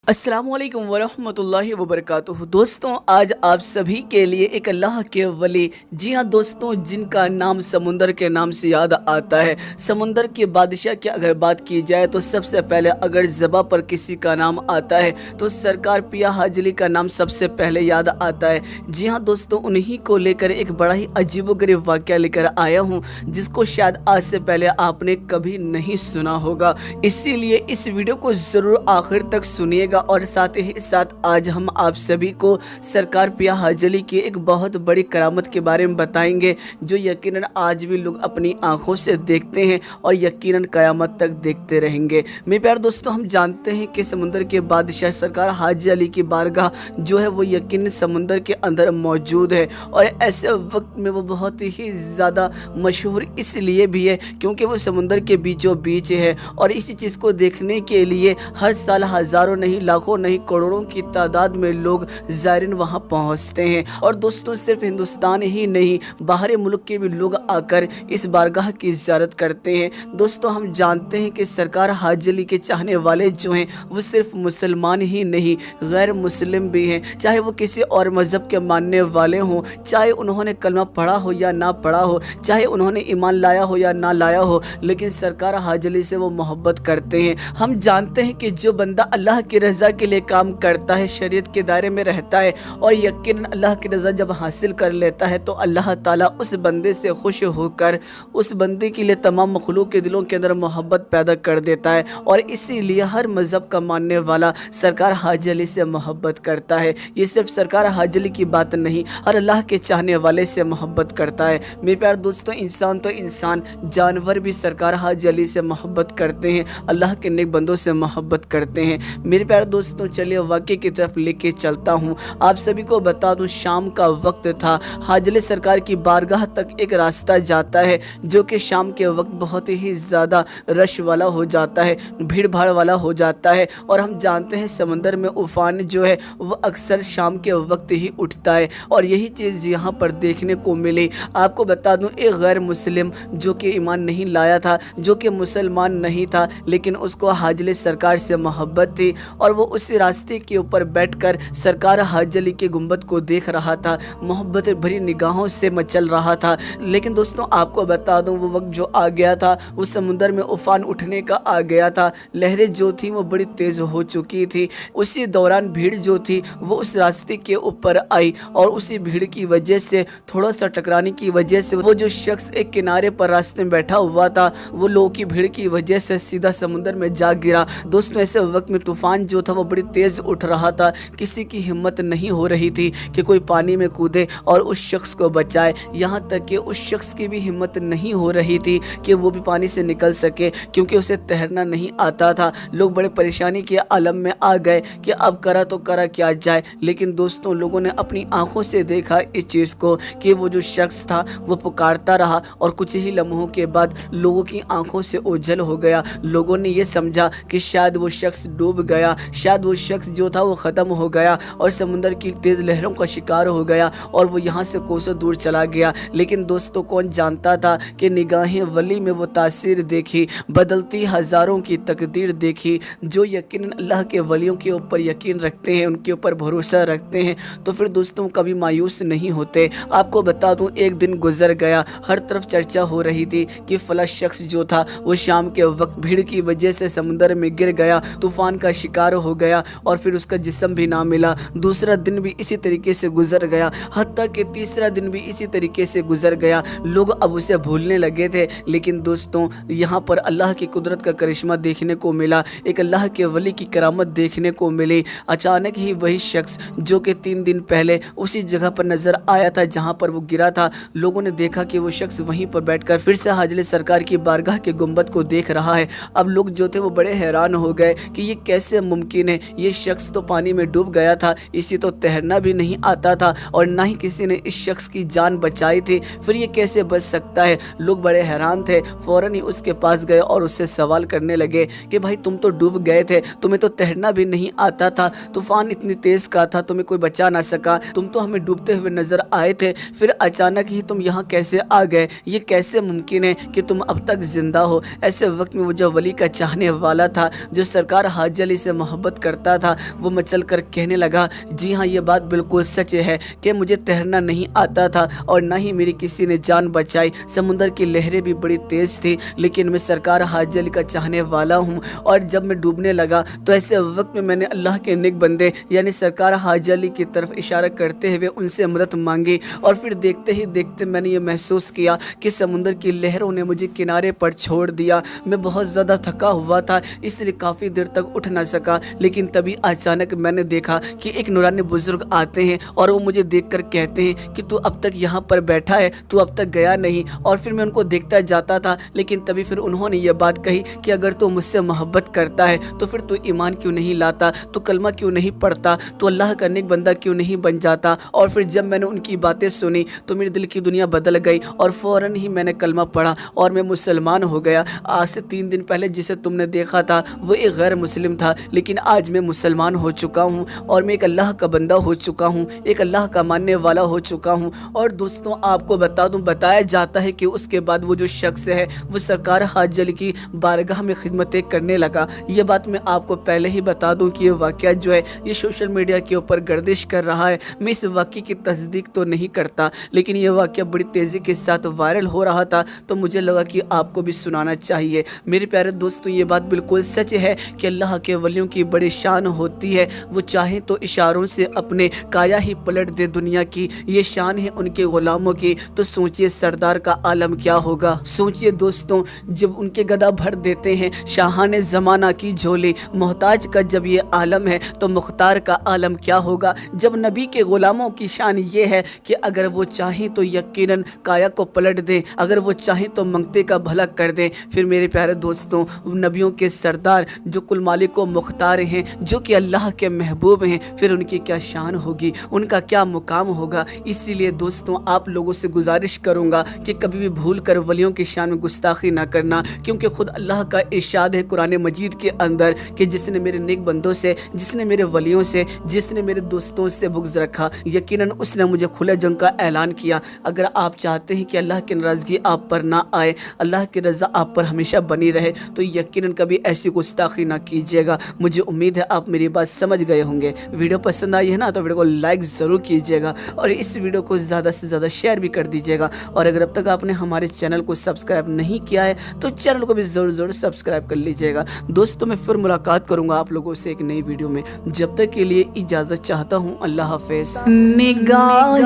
अस्सलाम वालेकुम वरहमतुल्लाहि वबरकातुहू। दोस्तों, आज आप सभी के लिए एक अल्लाह के वली, जी हाँ दोस्तों, जिनका नाम समुंदर के नाम से याद आता है। समुंदर के बादशाह की अगर बात की जाए तो सबसे पहले अगर ज़बा पर किसी का नाम आता है तो सरकार पिया हाजली का नाम सबसे पहले याद आता है। जी हाँ दोस्तों, उन्हीं को लेकर एक बड़ा ही अजीबोगरीब वाक़या लेकर आया हूँ, जिसको शायद आज से पहले आपने कभी नहीं सुना होगा। इसीलिए इस वीडियो को ज़रूर आखिर तक सुनिएगा और साथ ही साथ आज हम आप सभी को सरकार पिया हाजली की एक बहुत बड़ी करामत के बारे में बताएंगे, जो यकीनन आज भी लोग अपनी आंखों से देखते हैं और यकीनन क़यामत तक देखते रहेंगे। मेरे प्यारे दोस्तों, हम जानते हैं कि समुंदर के बादशाह सरकार हाजी अली की बारगाह जो है वो यकीनन समुंदर के अंदर मौजूद है, और ऐसे वक्त में वो बहुत ही ज़्यादा मशहूर इसलिए भी है क्योंकि वो समुंदर के बीचों बीच है। और इसी चीज़ को देखने के लिए हर साल हज़ारों नहीं, लाखों नहीं, करोड़ों की तादाद में लोग ज़ायरीन वहां पहुंचते हैं। और दोस्तों, सिर्फ हिंदुस्तान ही नहीं, बाहरी मुल्क के भी लोग आकर इस बारगाह की ज़ियारत करते हैं। दोस्तों, हम जानते हैं कि सरकार हाजी अली के चाहने वाले जो हैं वो सिर्फ मुसलमान ही नहीं, गैर मुस्लिम भी हैं। चाहे वो किसी और मज़हब के मानने वाले हों, चाहे उन्होंने कलमा पढ़ा हो या ना पढ़ा हो, चाहे उन्होंने ईमान लाया हो या ना लाया हो, लेकिन सरकार हाजी अली से वो मोहब्बत करते हैं। हम जानते हैं कि जो बंदा अल्लाह की रज़ा के लिए काम करता है, शरीयत के दायरे में रहता है और यकीन अल्लाह की रज़ा जब हासिल कर लेता है तो अल्लाह ताला उस बंदे से खुश होकर उस बंदे के लिए तमाम मखलूक के दिलों के अंदर मोहब्बत पैदा कर देता है। और इसीलिए हर मज़हब का मानने वाला सरकार हाजी अली से मोहब्बत करता है। ये सिर्फ सरकार हाजी अली की बात नहीं, हर अल्लाह के चाहने वाले से मोहब्बत करता है। मेरे प्यारे दोस्तों, इंसान तो इंसान, जानवर भी सरकार हाजी अली से मोहब्बत करते हैं, अल्लाह के नेक बंदों से मोहब्बत करते हैं। मेरे प्यारे दोस्तों, चलिए वाक़े की तरफ लेके चलता हूँ। आप सभी को बता दूँ, शाम का वक्त था। हाजी अली सरकार की बारगाह तक एक रास्ता जाता है जो कि शाम के वक्त बहुत ही ज़्यादा रश वाला हो जाता है, भीड़ भाड़ वाला हो जाता है। और हम जानते हैं समंदर में उफान जो है वो अक्सर शाम के वक्त ही उठता है, और यही चीज़ यहाँ पर देखने को मिली। आपको बता दूँ, एक गैर मुस्लिम जो कि ईमान नहीं लाया था, जो कि मुसलमान नहीं था, लेकिन उसको हाजी अली सरकार से मोहब्बत थी और वो उसी रास्ते के ऊपर बैठकर सरकार हाजी अली के गुंबद को देख रहा था, मोहब्बत भरी निगाहों से मचल रहा था। लेकिन दोस्तों, आपको बता दूं, वो वक्त जो आ गया था, उस समुंदर में उफान उठने का आ गया था। लहरें जो थी वो बड़ी तेज़ हो चुकी थी। उसी दौरान भीड़ जो थी वो उस रास्ते के ऊपर आई, और उसी भीड़ की वजह से, थोड़ा सा टकराने की वजह से, वो जो शख्स एक किनारे पर रास्ते में बैठा हुआ था वो लोगों की भीड़ की वजह से सीधा समुंदर में जा गिरा। दोस्तों, ऐसे वक्त में तूफान जो था वो बड़ी तेज़ उठ रहा था। किसी की हिम्मत नहीं हो रही थी कि कोई पानी में कूदे और उस शख्स को बचाए। यहाँ तक कि उस शख्स की भी हिम्मत नहीं हो रही थी कि वो भी पानी से निकल सके, क्योंकि उसे तैरना नहीं आता था। लोग बड़े परेशानी के आलम में आ गए कि अब करा तो करा क्या जाए। लेकिन दोस्तों, लोगों ने अपनी आंखों से देखा इस चीज़ को कि वो जो शख्स था वो पुकारता रहा, और कुछ ही लम्हों के बाद लोगों की आंखों से ओझल हो गया। लोगों ने ये समझा कि शायद वो शख्स डूब गया, शायद वो शख्स जो था वो ख़त्म हो गया और समुंदर की तेज़ लहरों का शिकार हो गया, और वो यहाँ से कोसों दूर चला गया। लेकिन दोस्तों, कौन जानता था कि निगाहें वली में वो तासीर देखी, बदलती हज़ारों की तकदीर देखी। जो यकीन अल्लाह के वलियों के ऊपर यकीन रखते हैं, उनके ऊपर भरोसा रखते हैं, तो फिर दोस्तों कभी मायूस नहीं होते। आपको बता दूँ, एक दिन गुजर गया, हर तरफ चर्चा हो रही थी कि फला शख्स जो था वो शाम के वक्त भीड़ की वजह से समुंदर में गिर गया, तूफ़ान का शिकार हो गया, और फिर उसका जिस्म भी ना मिला। दूसरा दिन भी इसी तरीके से गुजर गया, हत्ता कि तीसरा दिन भी इसी तरीके से गुजर गया। लोग अब उसे भूलने लगे थे। लेकिन दोस्तों, यहाँ पर अल्लाह की कुदरत का करिश्मा देखने को मिला, एक अल्लाह के वली की करामत देखने को मिली। अचानक ही वही शख्स जो कि 3 दिन पहले उसी जगह पर नज़र आया था जहाँ पर वो गिरा था, लोगों ने देखा कि वो शख्स वहीं पर बैठकर फिर से हाजी अली सरकार की बारगाह के गुंबद को देख रहा है। अब लोग जो थे वो बड़े हैरान हो गए कि ये कैसे मुमकिन है, ये शख्स तो पानी में डूब गया था, इसे तो तैरना भी नहीं आता था और ना ही किसी ने इस शख्स की जान बचाई थी, फिर ये कैसे बच सकता है। लोग बड़े हैरान थे, फ़ौरन ही उसके पास गए और उससे सवाल करने लगे कि भाई तुम तो डूब गए थे, तुम्हें तो तैरना भी नहीं आता था, तूफ़ान इतनी तेज़ का था, तुम्हें कोई बचा ना सका, तुम तो हमें डूबते हुए नज़र आए थे, फिर अचानक ही तुम यहाँ कैसे आ गए, ये कैसे मुमकिन है कि तुम अब तक ज़िंदा हो। ऐसे वक्त में वो जो वली का चाहने वाला था, जो सरकार हाजी अली से मोहब्बत محبت کرتا تھا وہ مچل کر کہنے لگا جی ہاں یہ بات بالکل سچ ہے کہ مجھے تیرنا نہیں آتا تھا اور نہ ہی میری کسی نے جان بچائی، سمندر کی لہریں بھی بڑی تیز تھی، لیکن میں سرکار حاجی علی کا چاہنے والا ہوں، اور جب میں ڈوبنے لگا تو ایسے وقت میں نے اللہ کے نیک بندے یعنی سرکار حاجی علی کی طرف اشارہ کرتے ہوئے ان سے مدد مانگی، اور پھر دیکھتے ہی دیکھتے میں نے یہ محسوس کیا کہ سمندر کی لہروں نے مجھے کنارے پر چھوڑ دیا۔ میں بہت زیادہ تھکا ہوا تھا اس لیے کافی دیر تک اٹھ نہ سکا، لیکن تبھی اچانک میں نے دیکھا کہ ایک نورانی بزرگ آتے ہیں اور وہ مجھے دیکھ کر کہتے ہیں کہ تو اب تک یہاں پر بیٹھا ہے، تو اب تک گیا نہیں، اور پھر میں ان کو دیکھتا جاتا تھا، لیکن تبھی پھر انہوں نے یہ بات کہی کہ اگر تو مجھ سے محبت کرتا ہے تو پھر تو ایمان کیوں نہیں لاتا، تو کلمہ کیوں نہیں پڑھتا، تو اللہ کا نیک بندہ کیوں نہیں بن جاتا۔ اور پھر جب میں نے ان کی باتیں سنی تو میرے دل کی دنیا بدل گئی اور فوراً ہی میں نے کلمہ پڑھا اور میں مسلمان ہو گیا۔ آج سے 3 دن پہلے جسے تم نے دیکھا تھا وہ ایک غیر مسلم تھا، لیکن آج میں مسلمان ہو چکا ہوں اور میں ایک اللہ کا بندہ ہو چکا ہوں، ایک اللہ کا ماننے والا ہو چکا ہوں۔ اور دوستوں آپ کو بتا دوں، بتایا جاتا ہے کہ اس کے بعد وہ جو شخص ہے وہ سرکار حاجی علی کی بارگاہ میں خدمتیں کرنے لگا۔ یہ بات میں آپ کو پہلے ہی بتا دوں کہ یہ واقعہ جو ہے یہ سوشل میڈیا کے اوپر گردش کر رہا ہے، میں اس واقعے کی تصدیق تو نہیں کرتا، لیکن یہ واقعہ بڑی تیزی کے ساتھ وائرل ہو رہا تھا تو مجھے لگا کہ آپ کو بھی سنانا چاہیے۔ میرے پیارے دوستوں یہ بات بالکل سچ ہے کہ اللہ کے ولیوں کی بڑی شان ہوتی ہے، وہ چاہیں تو اشاروں سے اپنے کایا ہی پلٹ دے دنیا کی، یہ شان ہے ان کے غلاموں کی۔ تو سوچئے سردار کا عالم کیا ہوگا، سوچئے دوستوں جب ان کے گدا بھر دیتے ہیں شاہان زمانہ کی جھولی، محتاج کا جب یہ عالم ہے تو مختار کا عالم کیا ہوگا۔ جب نبی کے غلاموں کی شان یہ ہے کہ اگر وہ چاہیں تو یقیناً کایا کو پلٹ دیں، اگر وہ چاہیں تو منگتے کا بھلا کر دیں، پھر میرے پیارے دوستوں نبیوں کے سردار جو کل مالک و مختار ہیں، جو کہ اللہ کے محبوب ہیں، پھر ان کی کیا شان ہوگی، ان کا کیا مقام ہوگا۔ اسی لیے دوستوں آپ لوگوں سے گزارش کروں گا کہ کبھی بھی بھول کر ولیوں کی شان میں گستاخی نہ کرنا، کیونکہ خود اللہ کا ارشاد ہے قرآن مجید کے اندر کہ جس نے میرے نیک بندوں سے، جس نے میرے ولیوں سے، جس نے میرے دوستوں سے بغض رکھا یقیناً اس نے مجھے کھلے جنگ کا اعلان کیا۔ اگر آپ چاہتے ہیں کہ اللہ کی ناراضگی آپ پر نہ آئے، اللہ کی رضا آپ پر ہمیشہ بنی رہے، تو یقیناً کبھی ایسی گستاخی نہ کیجیے گا۔ مجھے امید ہے آپ میری بات سمجھ گئے ہوں گے۔ ویڈیو پسند آئی ہے نا تو ویڈیو کو لائک ضرور کیجیے گا اور اس ویڈیو کو زیادہ سے زیادہ شیئر بھی کر دیجیے گا، اور اگر اب تک آپ نے ہمارے چینل کو سبسکرائب نہیں کیا ہے تو چینل کو بھی ضرور سبسکرائب کر لیجیے گا۔ دوستوں میں پھر ملاقات کروں گا آپ لوگوں سے ایک نئی ویڈیو میں، جب تک کے لیے اجازت چاہتا ہوں، اللہ حافظ۔ نگاہ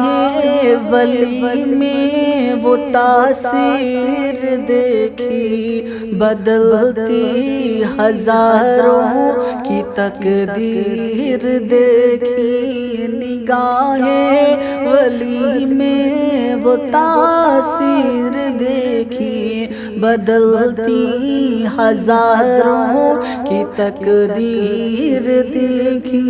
ولی میں وہ تاثیر دیکھی بدلتی ہزاروں کی تقدیر دیکھی، نگاہ ولی میں وہ تاثیر دیکھی بدلتی ہزاروں کی تقدیر دیکھی۔